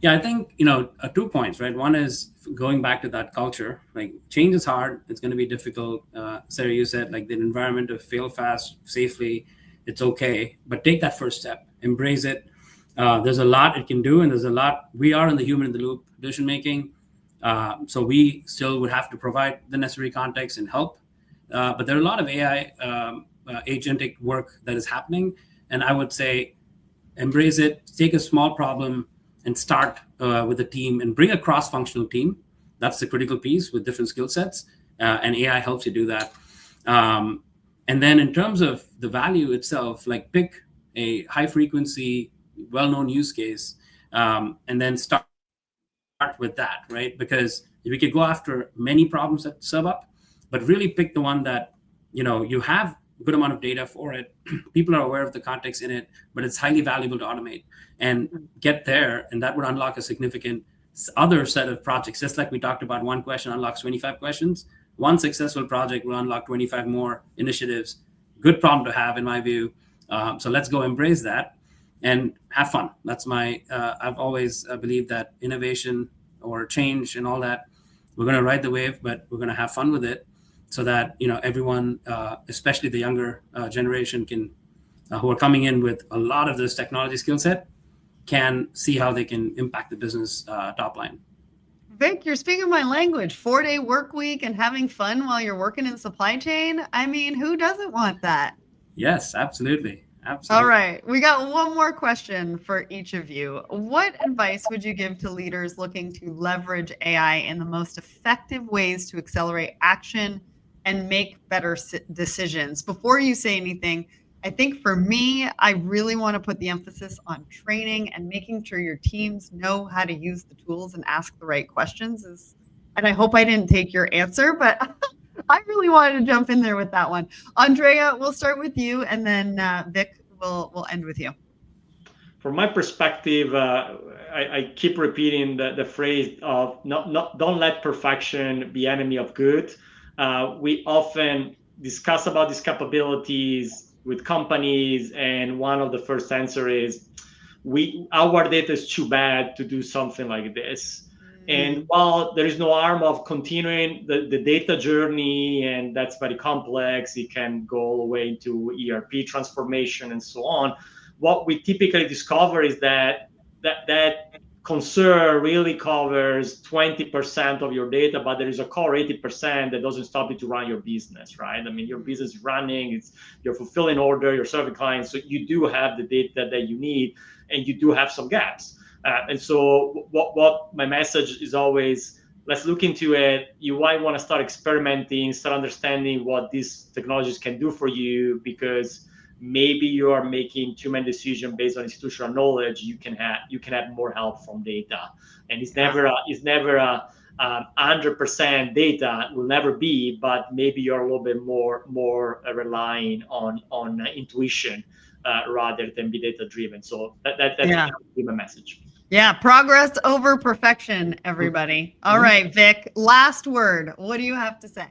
[SPEAKER 2] Yeah, I think, 2 points, right? One is going back to that culture. Like, change is hard. It's going to be difficult. Sarah, you said, like, the environment to fail fast, safely, it's okay. But take that first step. Embrace it. There's a lot it can do, and there's a lot. We are in the human in the loop decision making. So we still would have to provide the necessary context and help. But there are a lot of AI agentic work that is happening. And I would say, embrace it. Take a small problem and start with a team and bring a cross-functional team. That's the critical piece with different skill sets. And AI helps you do that. And then in terms of the value itself, like, pick a high-frequency, well-known use case, and then start with that, right? Because we could go after many problems that serve up, but really pick the one that, you have a good amount of data for it. People are aware of the context in it, but it's highly valuable to automate and get there. And that would unlock a significant other set of projects. Just like we talked about, one question unlocks 25 questions. One successful project will unlock 25 more initiatives. Good problem to have, in my view. So let's go embrace that and have fun. That's my, I've always believed that innovation or change and all that, we're going to ride the wave, but we're going to have fun with it, so that, everyone, especially the younger generation, can, who are coming in with a lot of this technology skill set, can see how they can impact the business top line.
[SPEAKER 1] Vic, you're speaking my language. 4-day work week and having fun while you're working in supply chain. I mean, who doesn't want that?
[SPEAKER 2] Yes, absolutely.
[SPEAKER 1] All right. We got one more question for each of you. What advice would you give to leaders looking to leverage AI in the most effective ways to accelerate action and make better decisions. Before you say anything, I think for me, I really want to put the emphasis on training and making sure your teams know how to use the tools and ask the right questions. And I hope I didn't take your answer, but I really wanted to jump in there with that one. Andrea, we'll start with you, and then Vic will end with you.
[SPEAKER 3] From my perspective, I keep repeating the phrase of don't let perfection be enemy of good. We often discuss about these capabilities with companies, and one of the first answer is our data is too bad to do something like this. And while there is no harm of continuing the data journey, and that's very complex, it can go all the way into ERP transformation and so on. What we typically discover is that concern really covers 20% of your data, but there is a core 80% that doesn't stop you to run your business, right? I mean, your business is running, you're fulfilling order, you're serving clients, so you do have the data that you need, and you do have some gaps. And so what my message is always, let's look into it. You might want to start experimenting, start understanding what these technologies can do for you, because maybe you are making too many decisions based on institutional knowledge. You can have more help from data, and it's never a 100% data, will never be, but maybe you're a little bit more relying on intuition rather than be data driven. So that's my message.
[SPEAKER 1] Yeah, progress over perfection, everybody. All right, Vic, last word. What do you have to say?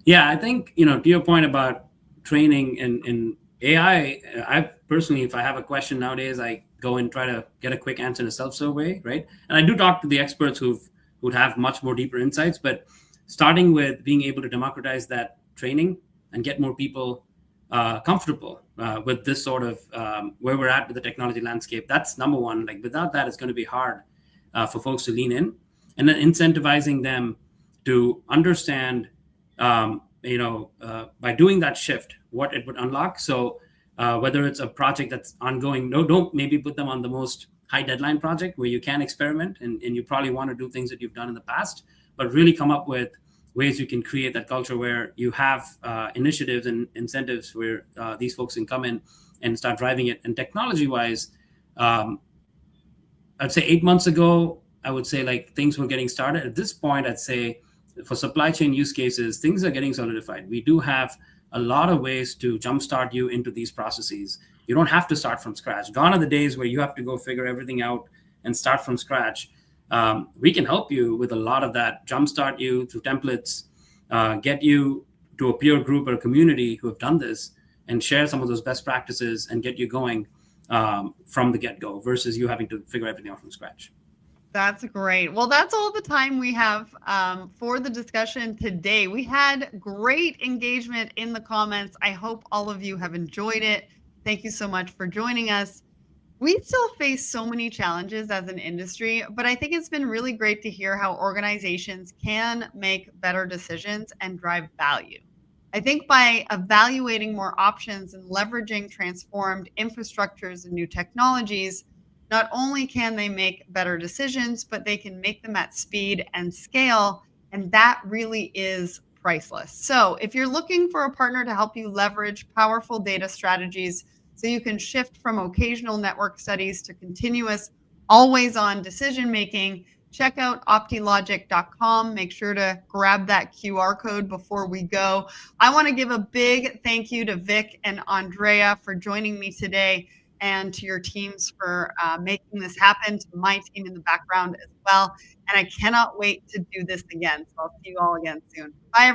[SPEAKER 2] Yeah, I think, to your point about training in AI, I personally, if I have a question nowadays, I go and try to get a quick answer in a self-serve way, right? And I do talk to the experts who'd have much more deeper insights, but starting with being able to democratize that training and get more people comfortable with this sort of where we're at with the technology landscape. That's number one. Like, without that, it's going to be hard for folks to lean in, and then incentivizing them to understand, by doing that shift, what it would unlock. So whether it's a project that's ongoing, don't maybe put them on the most high deadline project where you can experiment and you probably want to do things that you've done in the past, but really come up with ways you can create that culture where you have initiatives and incentives where these folks can come in and start driving it. And technology-wise, I'd say 8 months ago, I would say like things were getting started. At this point, I'd say for supply chain use cases, things are getting solidified. We do have a lot of ways to jumpstart you into these processes. You don't have to start from scratch. Gone are the days where you have to go figure everything out and start from scratch. We can help you with a lot of that, jumpstart you through templates, get you to a peer group or a community who have done this and share some of those best practices and get you going from the get-go versus you having to figure everything out from scratch.
[SPEAKER 1] That's great. Well, that's all the time we have for the discussion today. We had great engagement in the comments. I hope all of you have enjoyed it. Thank you so much for joining us. We still face so many challenges as an industry, but I think it's been really great to hear how organizations can make better decisions and drive value. I think by evaluating more options and leveraging transformed infrastructures and new technologies, not only can they make better decisions, but they can make them at speed and scale. And that really is priceless. So if you're looking for a partner to help you leverage powerful data strategies so you can shift from occasional network studies to continuous, always-on decision-making, check out optilogic.com. Make sure to grab that QR code before we go. I want to give a big thank you to Vic and Andrea for joining me today, and to your teams for making this happen, to my team in the background as well. And I cannot wait to do this again. So I'll see you all again soon. Bye, everyone.